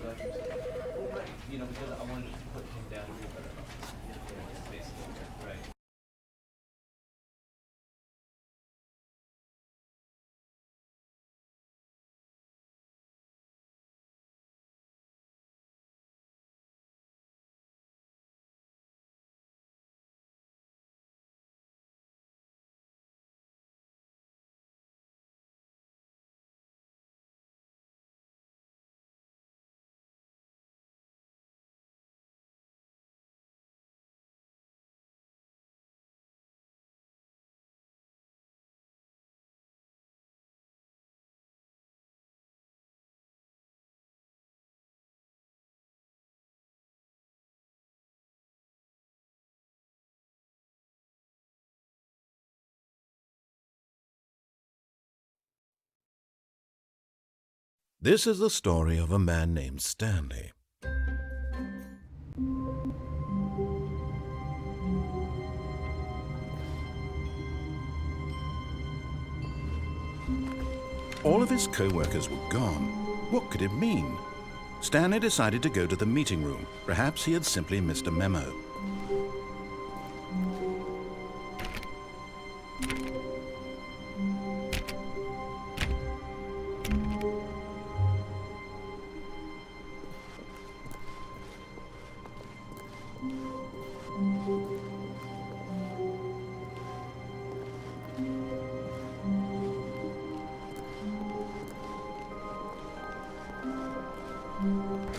Well, right, because I wanted to put him down here, but basically, right. This is the story of a man named Stanley. All of his co-workers were gone. What could it mean? Stanley decided to go to the meeting room. Perhaps he had simply missed a memo.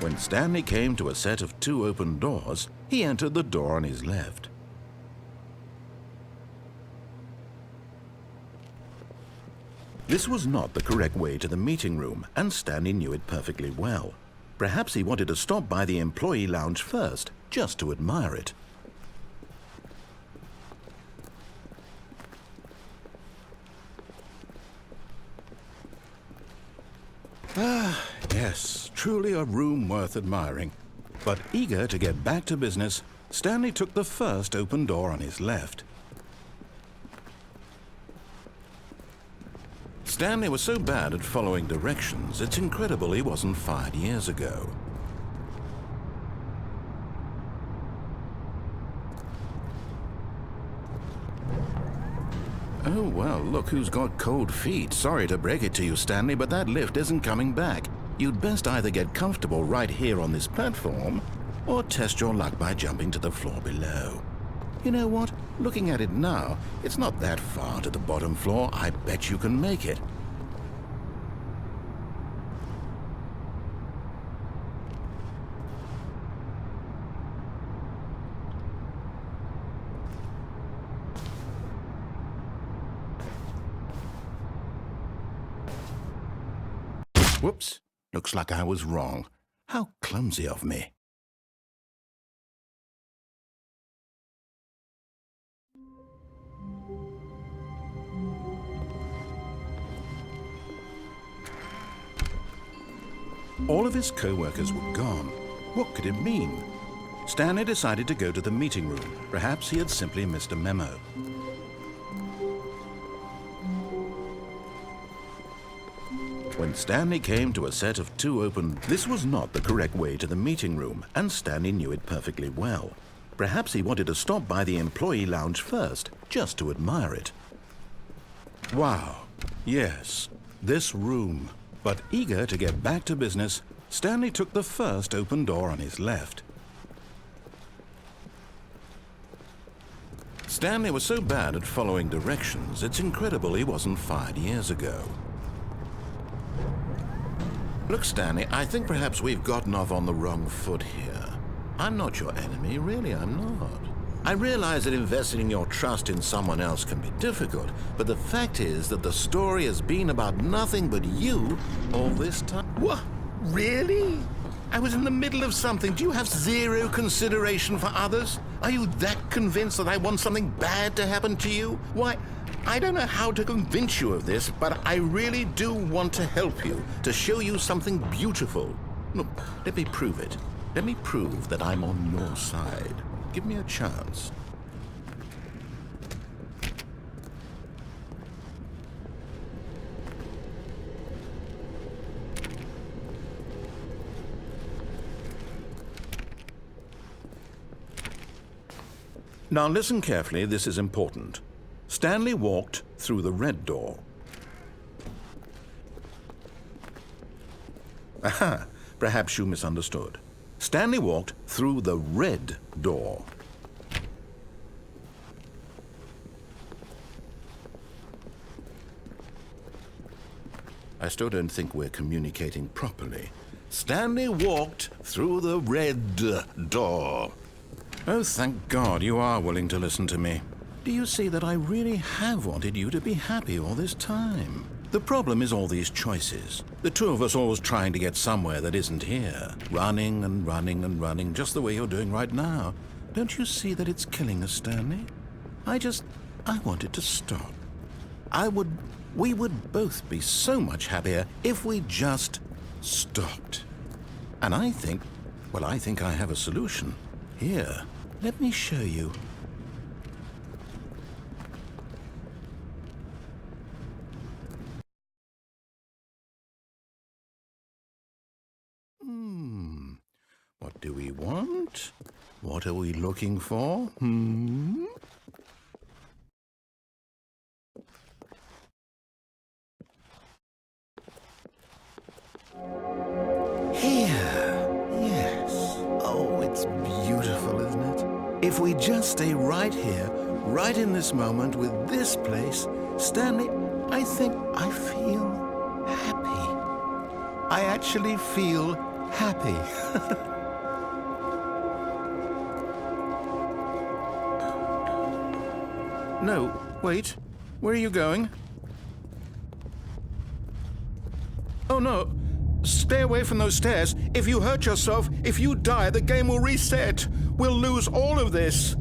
When Stanley came to a set of 2 open doors, he entered the door on his left. This was not the correct way to the meeting room, and Stanley knew it perfectly well. Perhaps he wanted to stop by the employee lounge first, just to admire it. Yes, truly a room worth admiring. But eager to get back to business, Stanley took the first open door on his left. Stanley was so bad at following directions, it's incredible he wasn't fired years ago. Oh, well, look who's got cold feet. Sorry to break it to you, Stanley, but that lift isn't coming back. You'd best either get comfortable right here on this platform, or test your luck by jumping to the floor below. You know what? Looking at it now, it's not that far to the bottom floor. I bet you can make it. Whoops. Looks like I was wrong. How clumsy of me. All of his co-workers were gone. What could it mean? Stanley decided to go to the meeting room. Perhaps he had simply missed a memo. When Stanley came to a set of 2 open, this was not the correct way to the meeting room, and Stanley knew it perfectly well. Perhaps he wanted to stop by the employee lounge first, just to admire it. Wow, yes, this room. But eager to get back to business, Stanley took the first open door on his left. Stanley was so bad at following directions, it's incredible he wasn't fired years ago. Look, Stanley, I think perhaps we've gotten off on the wrong foot here. I'm not your enemy, really I'm not. I realize that investing your trust in someone else can be difficult, but the fact is that the story has been about nothing but you all this time. What? Really? I was in the middle of something. Do you have zero consideration for others? Are you that convinced that I want something bad to happen to you? Why, I don't know how to convince you of this, but I really do want to help you, to show you something beautiful. Look, let me prove it. Let me prove that I'm on your side. Give me a chance. Now listen carefully, this is important. Stanley walked through the red door. Aha, perhaps you misunderstood. Stanley walked through the red door. I still don't think we're communicating properly. Stanley walked through the red door. Oh, thank God you are willing to listen to me. Do you see that I really have wanted you to be happy all this time? The problem is all these choices. The two of us always trying to get somewhere that isn't here. Running and running and running, just the way you're doing right now. Don't you see that it's killing us, Stanley? I want it to stop. We would both be so much happier if we just stopped. And I think I have a solution. Here, let me show you. What do we want? What are we looking for? Here. Yes. Oh, it's beautiful, isn't it? If we just stay right here, right in this moment with this place, Stanley, I think I feel happy. I actually feel happy. No, wait. Where are you going? Oh, no. Stay away from those stairs. If you hurt yourself, if you die, the game will reset. We'll lose all of this.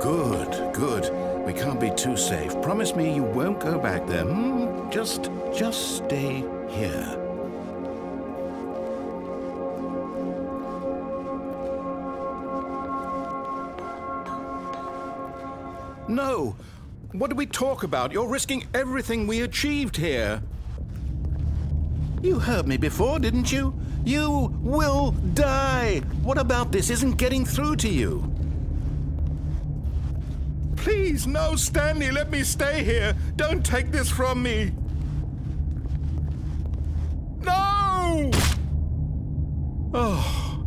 Good, good. We can't be too safe. Promise me you won't go back there. Just stay here. No! What do we talk about? You're risking everything we achieved here. You heard me before, didn't you? You will die! What about this isn't getting through to you? Please, no, Stanley, let me stay here. Don't take this from me. No! Oh,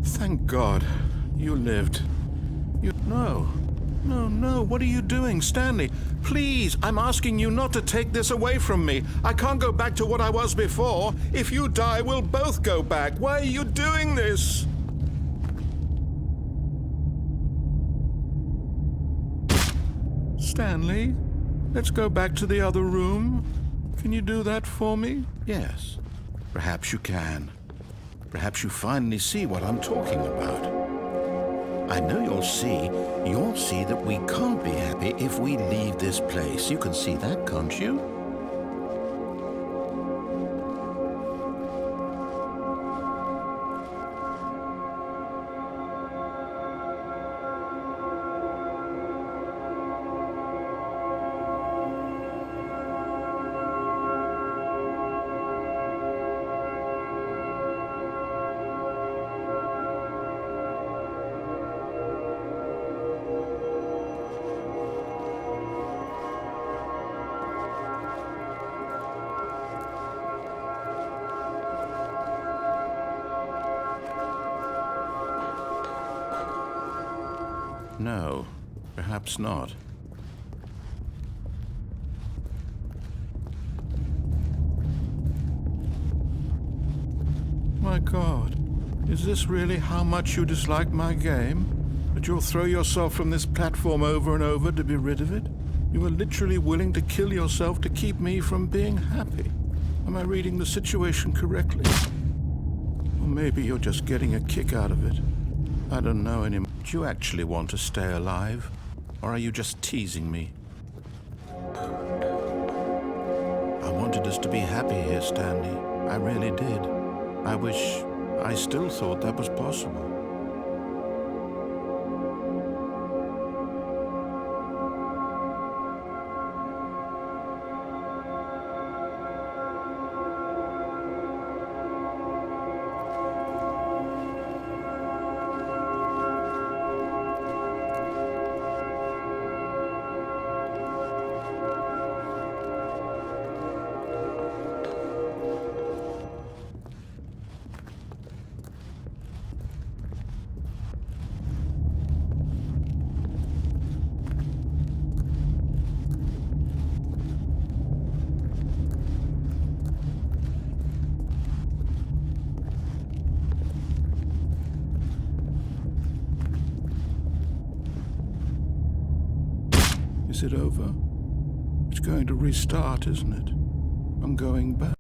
thank God you lived. No, what are you doing, Stanley? Please, I'm asking you not to take this away from me. I can't go back to what I was before. If you die, we'll both go back. Why are you doing this? Stanley, let's go back to the other room. Can you do that for me? Yes, perhaps you can. Perhaps you finally see what I'm talking about. I know you'll see that we can't be happy if we leave this place. You can see that, can't you? No, perhaps not. My God, is this really how much you dislike my game? That you'll throw yourself from this platform over and over to be rid of it? You were literally willing to kill yourself to keep me from being happy. Am I reading the situation correctly? Or maybe you're just getting a kick out of it. I don't know anymore. Do you actually want to stay alive? Or are you just teasing me? I wanted us to be happy here, Stanley. I really did. I wish I still thought that was possible. Is it over? It's going to restart, isn't it? I'm going back.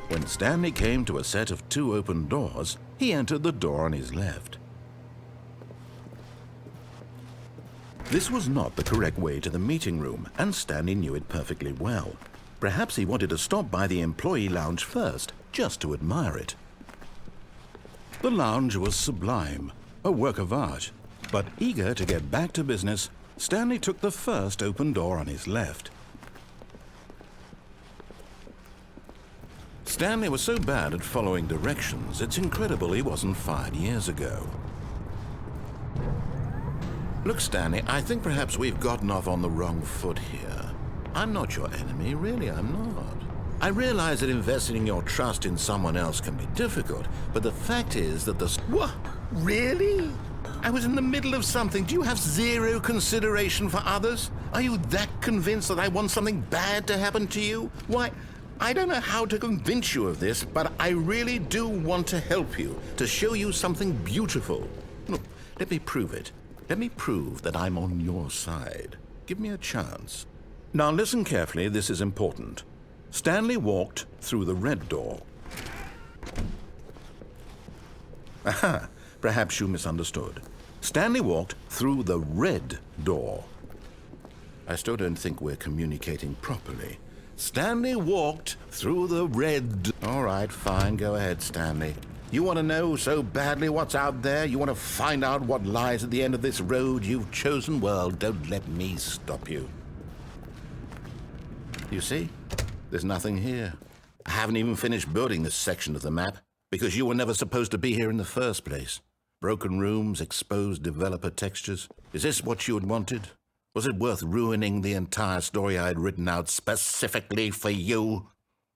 When Stanley came to a set of 2 open doors, he entered the door on his left. This was not the correct way to the meeting room, and Stanley knew it perfectly well. Perhaps he wanted to stop by the employee lounge first, just to admire it. The lounge was sublime, a work of art. But eager to get back to business, Stanley took the first open door on his left. Stanley was so bad at following directions, it's incredible he wasn't fired years ago. Look, Stanley, I think perhaps we've gotten off on the wrong foot here. I'm not your enemy, really, I'm not. I realize that investing your trust in someone else can be difficult, but the fact is that the... What? Really? I was in the middle of something. Do you have zero consideration for others? Are you that convinced that I want something bad to happen to you? Why, I don't know how to convince you of this, but I really do want to help you, to show you something beautiful. Look, let me prove it. Let me prove that I'm on your side. Give me a chance. Now listen carefully, this is important. Stanley walked through the red door. Aha, perhaps you misunderstood. Stanley walked through the red door. I still don't think we're communicating properly. Stanley walked through the red... All right, fine, go ahead, Stanley. You want to know so badly what's out there? You want to find out what lies at the end of this road you've chosen? Well, don't let me stop you. You see? There's nothing here. I haven't even finished building this section of the map, because you were never supposed to be here in the first place. Broken rooms, exposed developer textures. Is this what you had wanted? Was it worth ruining the entire story I had written out specifically for you?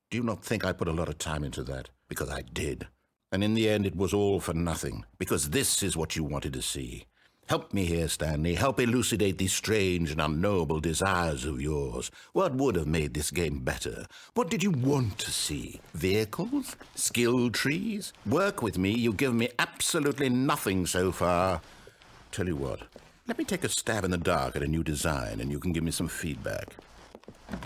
Do you not think I put a lot of time into that? Because I did. And in the end, it was all for nothing, because this is what you wanted to see. Help me here, Stanley. Help elucidate these strange and unknowable desires of yours. What would have made this game better? What did you want to see? Vehicles? Skill trees? Work with me. You've given me absolutely nothing so far. Tell you what, let me take a stab in the dark at a new design, and you can give me some feedback.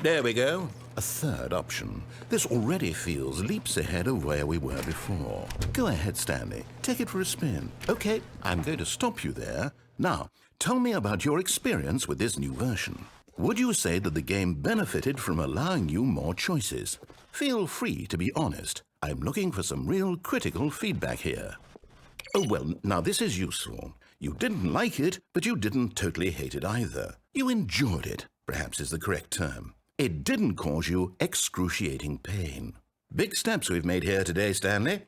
There we go. A third option. This already feels leaps ahead of where we were before. Go ahead, Stanley. Take it for a spin. Okay, I'm going to stop you there. Now, tell me about your experience with this new version. Would you say that the game benefited from allowing you more choices? Feel free to be honest. I'm looking for some real critical feedback here. Oh, well, now this is useful. You didn't like it, but you didn't totally hate it either. You enjoyed it, perhaps is the correct term. It didn't cause you excruciating pain. Big steps we've made here today, Stanley.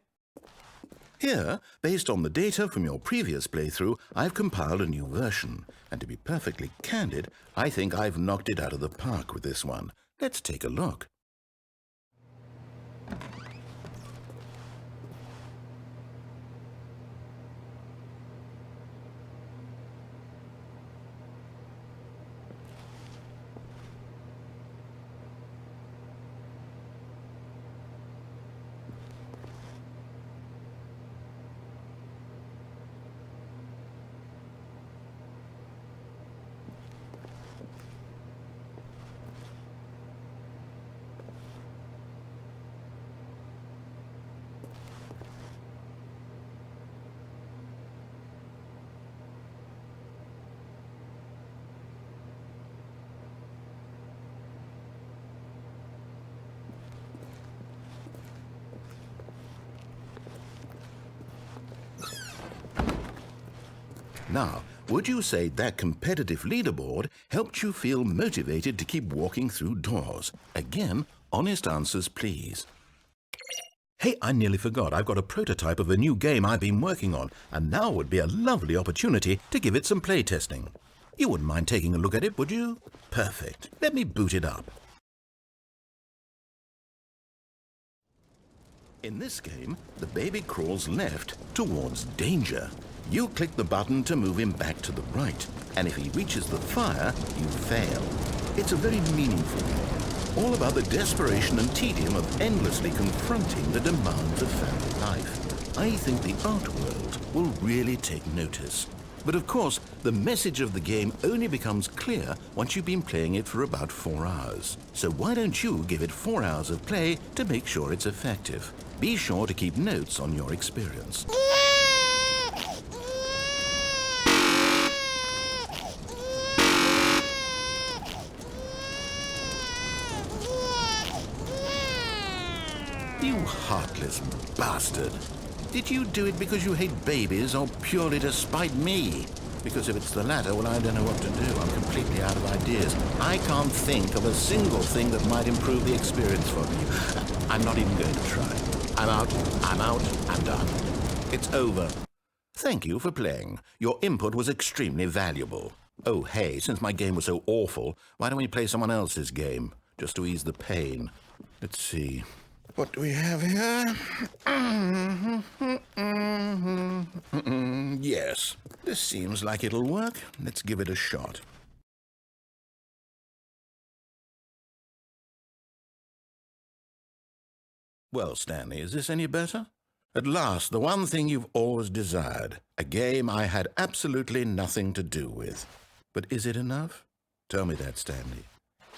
Here, based on the data from your previous playthrough, I've compiled a new version. And to be perfectly candid, I think I've knocked it out of the park with this one. Let's take a look. Now, would you say that competitive leaderboard helped you feel motivated to keep walking through doors? Again, honest answers, please. Hey, I nearly forgot. I've got a prototype of a new game I've been working on, and now would be a lovely opportunity to give it some playtesting. You wouldn't mind taking a look at it, would you? Perfect. Let me boot it up. In this game, the baby crawls left towards danger. You click the button to move him back to the right, and if he reaches the fire, you fail. It's a very meaningful game, all about the desperation and tedium of endlessly confronting the demands of family life. I think the art world will really take notice. But of course, the message of the game only becomes clear once you've been playing it for about 4 hours. So why don't you give it 4 hours of play to make sure it's effective? Be sure to keep notes on your experience. You heartless bastard. Did you do it because you hate babies or purely to spite me? Because if it's the latter, well, I don't know what to do. I'm completely out of ideas. I can't think of a single thing that might improve the experience for me. I'm not even going to try. I'm out, I'm done. It's over. Thank you for playing. Your input was extremely valuable. Oh, hey, since my game was so awful, why don't we play someone else's game, just to ease the pain? Let's see. What do we have here? Yes, this seems like it'll work. Let's give it a shot. Well, Stanley, is this any better? At last, the one thing you've always desired. A game I had absolutely nothing to do with. But is it enough? Tell me that, Stanley.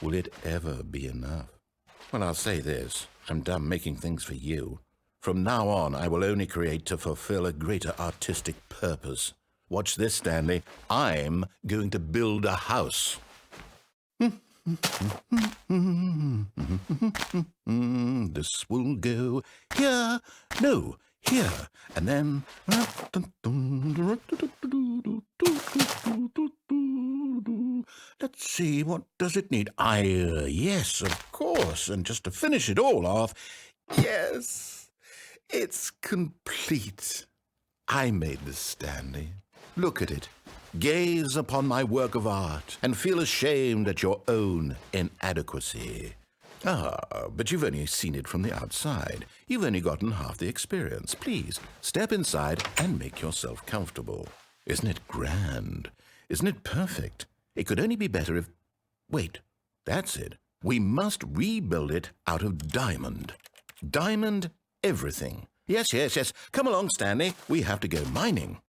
Will it ever be enough? Well, I'll say this. I'm done making things for you. From now on, I will only create to fulfill a greater artistic purpose. Watch this, Stanley. I'm going to build a house. This will go here. No, here. And then... Let's see, what does it need? Yes, of course. And just to finish it all off, yes, it's complete. I made this, Stanley. Look at it. Gaze upon my work of art and feel ashamed at your own inadequacy. Ah, but you've only seen it from the outside. You've only gotten half the experience. Please, step inside and make yourself comfortable. Isn't it grand? Isn't it perfect? It could only be better if... Wait, that's it. We must rebuild it out of diamond. Diamond everything. Yes. Come along, Stanley. We have to go mining.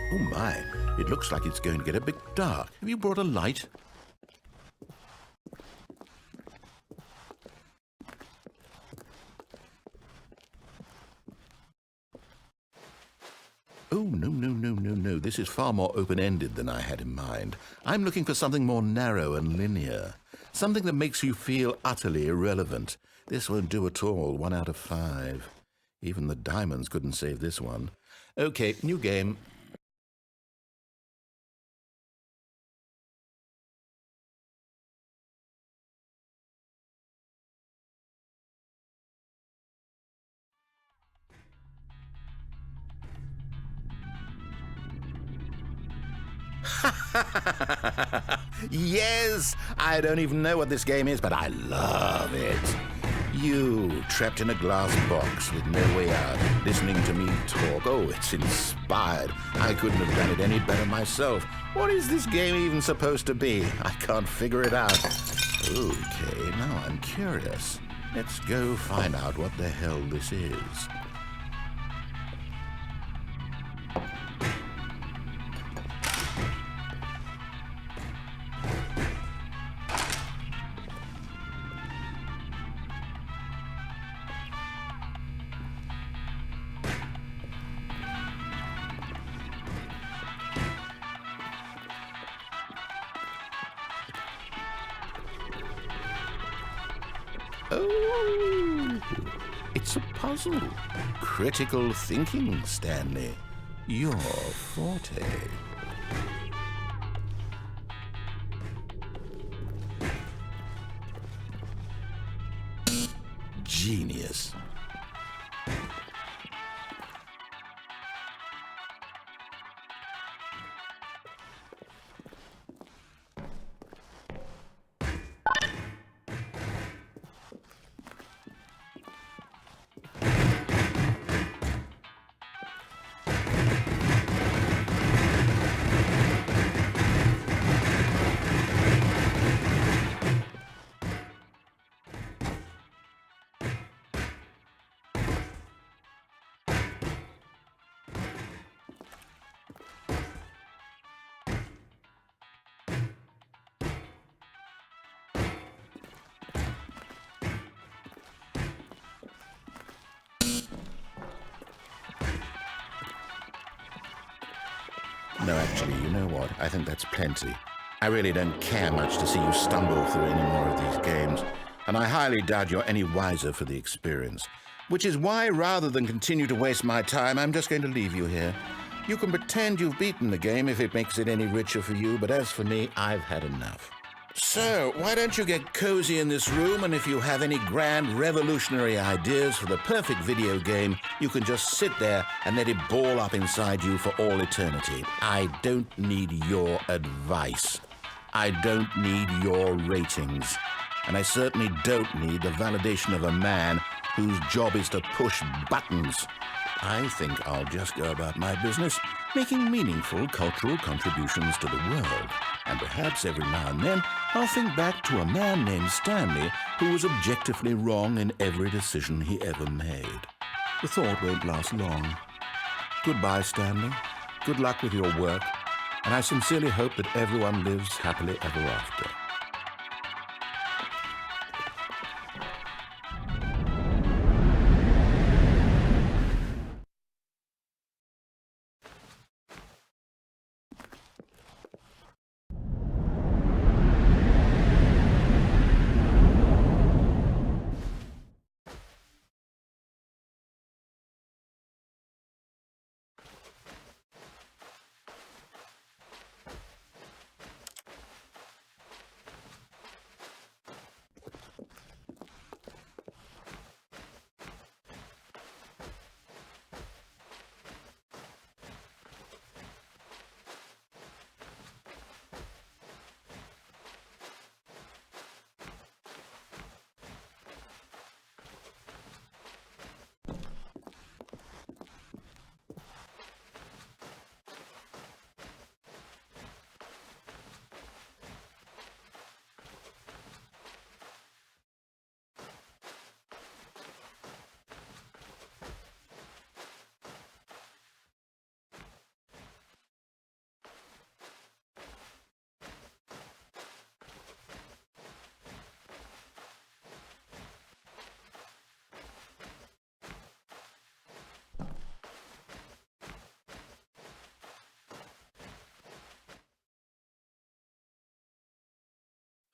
Oh my, it looks like it's going to get a bit dark. Have you brought a light? Oh, no. This is far more open-ended than I had in mind. I'm looking for something more narrow and linear. Something that makes you feel utterly irrelevant. This won't do at all. 1 out of 5. Even the diamonds couldn't save this one. Okay, new game. Yes! I don't even know what this game is, but I love it. You, trapped in a glass box with no way out, listening to me talk. Oh, it's inspired. I couldn't have done it any better myself. What is this game even supposed to be? I can't figure it out. Okay, now I'm curious. Let's go find out what the hell this is. Oh, it's a puzzle. Critical thinking, Stanley. Your forte. Genius. No, actually, you know what? I think that's plenty. I really don't care much to see you stumble through any more of these games, and I highly doubt you're any wiser for the experience. Which is why, rather than continue to waste my time, I'm just going to leave you here. You can pretend you've beaten the game if it makes it any richer for you, but as for me, I've had enough. So, why don't you get cozy in this room, and if you have any grand revolutionary ideas for the perfect video game, you can just sit there and let it ball up inside you for all eternity. I don't need your advice. I don't need your ratings. And I certainly don't need the validation of a man whose job is to push buttons. I think I'll just go about my business, making meaningful cultural contributions to the world. And perhaps every now and then, I'll think back to a man named Stanley who was objectively wrong in every decision he ever made. The thought won't last long. Goodbye, Stanley. Good luck with your work, and I sincerely hope that everyone lives happily ever after.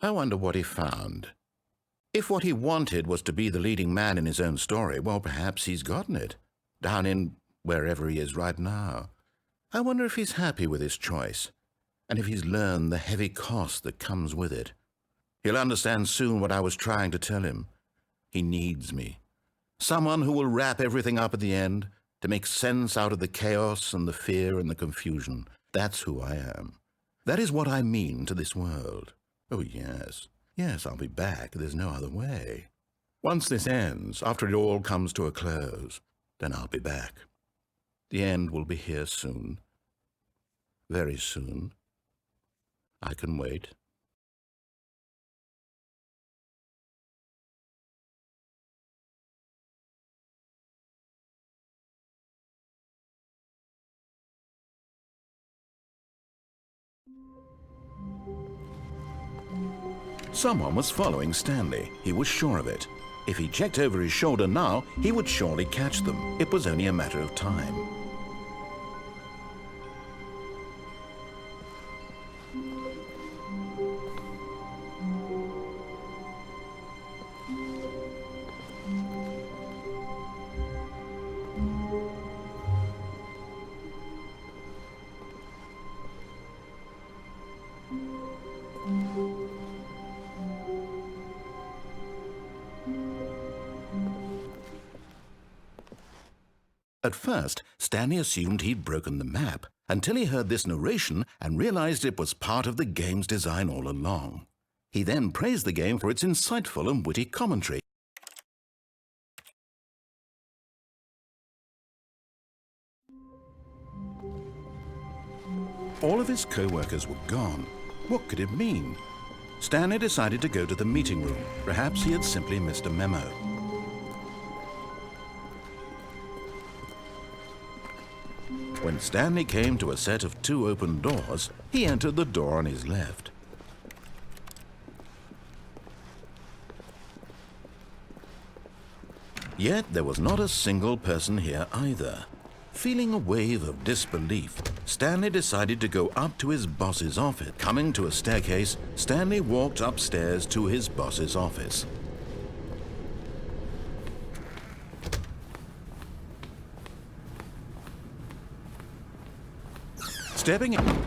I wonder what he found. If what he wanted was to be the leading man in his own story, well, perhaps he's gotten it, down in wherever he is right now. I wonder if he's happy with his choice, and if he's learned the heavy cost that comes with it. He'll understand soon what I was trying to tell him. He needs me. Someone who will wrap everything up at the end, to make sense out of the chaos and the fear and the confusion. That's who I am. That is what I mean to this world. Oh, yes. Yes, I'll be back. There's no other way. Once this ends, after it all comes to a close, then I'll be back. The end will be here soon. Very soon. I can wait. Someone was following Stanley. He was sure of it. If he checked over his shoulder now, he would surely catch them. It was only a matter of time. At first, Stanley assumed he'd broken the map until he heard this narration and realized it was part of the game's design all along. He then praised the game for its insightful and witty commentary. All of his co-workers were gone. What could it mean? Stanley decided to go to the meeting room. Perhaps he had simply missed a memo. When Stanley came to a set of 2 open doors, he entered the door on his left. Yet there was not a single person here either. Feeling a wave of disbelief, Stanley decided to go up to his boss's office. Coming to a staircase, Stanley walked upstairs to his boss's office. Stepping in.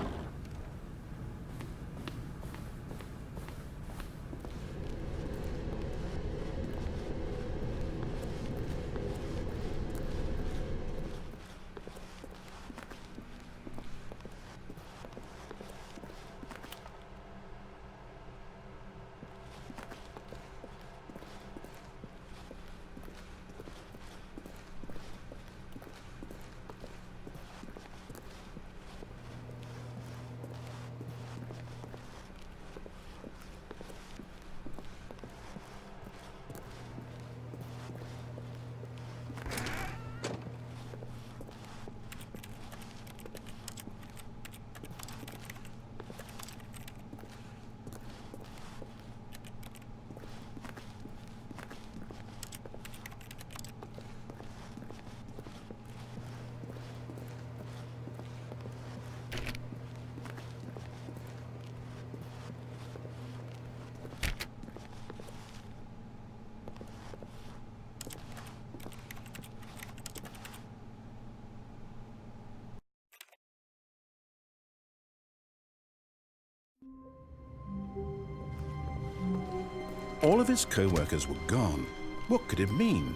All of his co-workers were gone. What could it mean?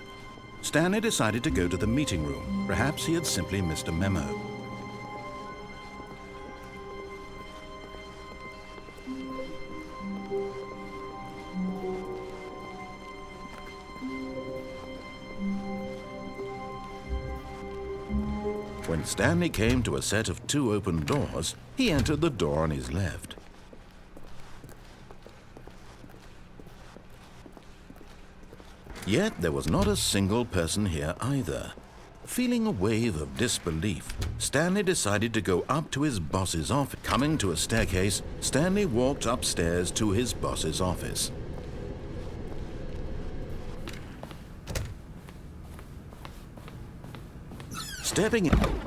Stanley decided to go to the meeting room. Perhaps he had simply missed a memo. When Stanley came to a set of 2 open doors, he entered the door on his left. Yet there was not a single person here either. Feeling a wave of disbelief, Stanley decided to go up to his boss's office. Coming to a staircase, Stanley walked upstairs to his boss's office. Stepping in.